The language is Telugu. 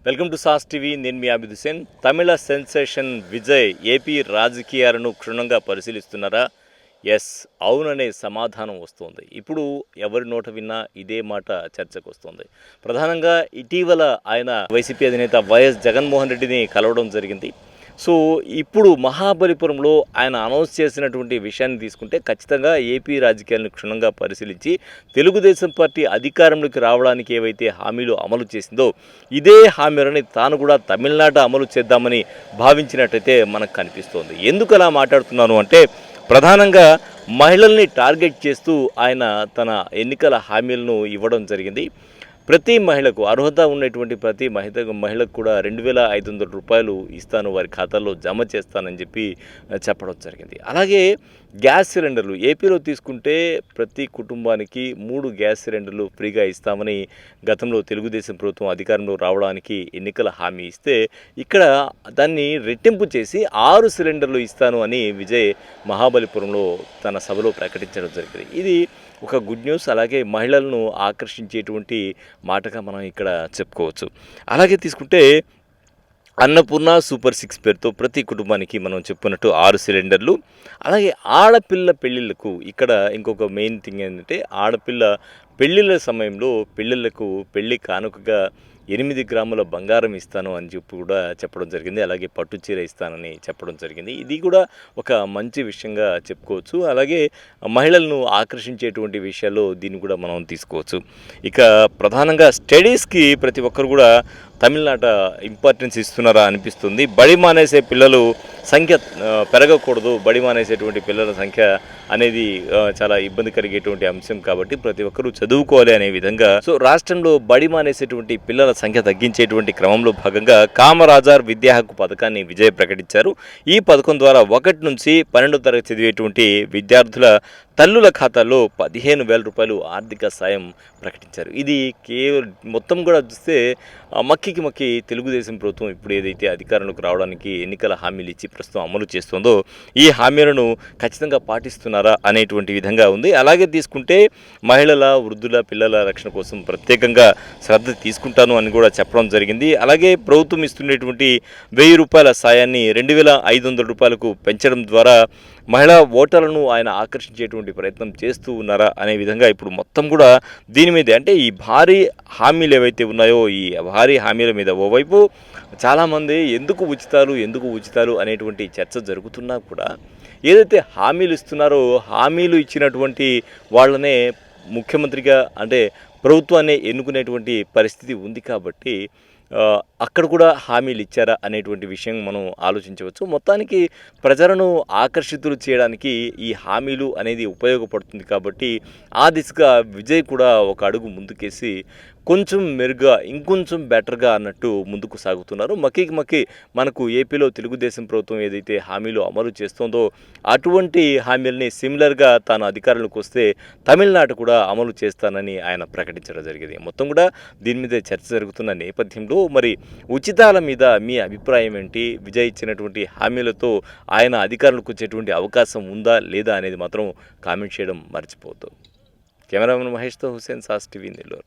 Welcome to sauce TV. నేను మీ అబిద్ హుసేన్. తమిళ సెన్సేషన్ విజయ్ ఏపీ రాజకీయాలను క్షుణ్ణంగా పరిశీలిస్తున్నారా? ఎస్, అవుననే సమాధానం వస్తుంది. ఇప్పుడు ఎవరి నోట విన్నా ఇదే మాట చర్చకు వస్తుంది. ప్రధానంగా ఇటీవల ఆయన వైసీపీ అధినేత వైఎస్ జగన్మోహన్ రెడ్డిని కలవడం జరిగింది. సో ఇప్పుడు మహాబలిపురంలో ఆయన అనౌన్స్ చేసినటువంటి విషయాన్ని తీసుకుంటే ఖచ్చితంగా ఏపీ రాజకీయాలను క్షుణ్ణంగా పరిశీలించి తెలుగుదేశం పార్టీ అధికారంలోకి రావడానికి ఏవైతే హామీలు అమలు చేసిందో ఇదే హామీలని తాను కూడా తమిళనాడు అమలు చేద్దామని భావించినట్టయితే మనకు కనిపిస్తోంది. ఎందుకు అలా మాట్లాడుతున్నాను అంటే ప్రధానంగా మహిళల్ని టార్గెట్ చేస్తూ ఆయన తన ఎన్నికల హామీలను ఇవ్వడం జరిగింది. ప్రతి మహిళకు అర్హత ఉన్నటువంటి ప్రతి మహిళకు కూడా 2,500 రూపాయలు ఇస్తాను, వారి ఖాతాల్లో జమ చేస్తానని చెప్పి చెప్పడం జరిగింది. అలాగే గ్యాస్ సిలిండర్లు ఏపీలో తీసుకుంటే ప్రతి కుటుంబానికి 3 గ్యాస్ సిలిండర్లు ఫ్రీగా ఇస్తామని గతంలో తెలుగుదేశం ప్రభుత్వం అధికారంలో రావడానికి ఎన్నికల హామీ ఇస్తే ఇక్కడ దాన్ని రెట్టింపు చేసి 6 సిలిండర్లు ఇస్తాను అని విజయ్ మహాబలిపురంలో తన సభలో ప్రకటించడం జరిగింది. ఇది ఒక గుడ్ న్యూస్. అలాగే మహిళలను ఆకర్షించేటువంటి మాటగా మనం ఇక్కడ చెప్పుకోవచ్చు. అలాగే తీసుకుంటే అన్నపూర్ణ సూపర్ 6 పేరుతో ప్రతి కుటుంబానికి మనం చెప్పుకున్నట్టు 6 సిలిండర్లు. అలాగే ఆడపిల్ల పెళ్ళిళ్ళకు ఇక్కడ ఇంకొక మెయిన్ థింగ్ ఏంటంటే ఆడపిల్ల పెళ్ళిళ్ళ సమయంలో పెళ్ళిళ్ళకు పెళ్ళి కానుకగా 8 గ్రాముల బంగారం ఇస్తాను అని చెప్పి కూడా చెప్పడం జరిగింది. అలాగే పట్టు చీర ఇస్తానని చెప్పడం జరిగింది. ఇది కూడా ఒక మంచి విషయంగా చెప్పుకోవచ్చు. అలాగే మహిళలను ఆకర్షించేటువంటి విషయాల్లో దీన్ని కూడా మనం తీసుకోవచ్చు. ఇక ప్రధానంగా స్టడీస్కి ప్రతి ఒక్కరు కూడా తమిళనాట ఇంపార్టెన్స్ ఇస్తున్నారా అనిపిస్తుంది. బడి మానేసే పిల్లలు సంఖ్య పెరగకూడదు, బడి మానేసేటువంటి పిల్లల సంఖ్య అనేది చాలా ఇబ్బంది కలిగేటువంటి అంశం కాబట్టి ప్రతి ఒక్కరూ చదువుకోవాలి అనే విధంగా సో రాష్ట్రంలో బడి మానేసేటువంటి పిల్లల సంఖ్య తగ్గించేటువంటి క్రమంలో భాగంగా కామరాజార్ విద్యా హక్కు పథకాన్ని విజయ్ ప్రకటించారు. ఈ పథకం ద్వారా 1 నుంచి 12వ తరగతి చదివేటువంటి విద్యార్థుల తల్లుల ఖాతాల్లో 15,000 రూపాయలు ఆర్థిక సాయం ప్రకటించారు. ఇది కేవలం మొత్తం కూడా చూస్తే మక్కి తెలుగుదేశం ప్రభుత్వం ఇప్పుడు ఏదైతే అధికారంలోకి రావడానికి ఎన్నికల హామీలు ఇచ్చి ప్రస్తుతం అమలు చేస్తుందో ఈ హామీలను ఖచ్చితంగా పాటిస్తున్నారా అనేటువంటి విధంగా ఉంది. అలాగే తీసుకుంటే మహిళల, వృద్ధుల, పిల్లల రక్షణ కోసం ప్రత్యేకంగా శ్రద్ధ తీసుకుంటాను అని కూడా చెప్పడం జరిగింది. అలాగే ప్రభుత్వం ఇస్తున్నటువంటి 1,000 రూపాయల సాయాన్ని 2,500 రూపాయలకు పెంచడం ద్వారా మహిళా ఓటర్లను ఆయన ఆకర్షించేటువంటి ప్రయత్నం చేస్తూ ఉన్నారా అనే విధంగా ఇప్పుడు మొత్తం కూడా దీని మీదే అంటే ఈ భారీ హామీలు ఏవైతే ఉన్నాయో ఈ భారీ హామీల మీద ఓవైపు చాలామంది ఎందుకు ఉచితాలు అనేటువంటి చర్చ జరుగుతున్నా కూడా ఏదైతే హామీలు ఇస్తున్నారో హామీలు ఇచ్చినటువంటి వాళ్ళనే ముఖ్యమంత్రిగా అంటే ప్రభుత్వాన్ని ఎన్నుకునేటువంటి పరిస్థితి ఉంది కాబట్టి అక్కడ కూడా హామీలు ఇచ్చారా అనేటువంటి విషయం మనం ఆలోచించవచ్చు. మొత్తానికి ప్రజలను ఆకర్షితులు చేయడానికి ఈ హామీలు అనేది ఉపయోగపడుతుంది కాబట్టి ఆ దిశగా విజయ్ కూడా ఒక అడుగు ముందుకేసి కొంచెం మెరుగ్గా ఇంకొంచెం బెటర్గా అన్నట్టు ముందుకు సాగుతున్నారు. మక్కి మనకు ఏపీలో తెలుగుదేశం ప్రభుత్వం ఏదైతే హామీలు అమలు చేస్తుందో అటువంటి హామీలని సిమిలర్గా తాను అధికారంలోకి వస్తే తమిళనాడు కూడా అమలు చేస్తానని ఆయన ప్రకటించడం జరిగింది. మొత్తం కూడా దీని మీద చర్చ జరుగుతున్న నేపథ్యంలో మరి ఉచితాల మీద మీ అభిప్రాయం ఏంటి? విజయ్ ఇచ్చినటువంటి హామీలతో ఆయన అధికారంలోకి వచ్చేటువంటి అవకాశం ఉందా లేదా అనేది మాత్రం కామెంట్ చేయడం మర్చిపోవద్దు. కెమెరామెన్ మహేష్తో హుసేన్, సాస్ టీవీ, నెల్లూరు.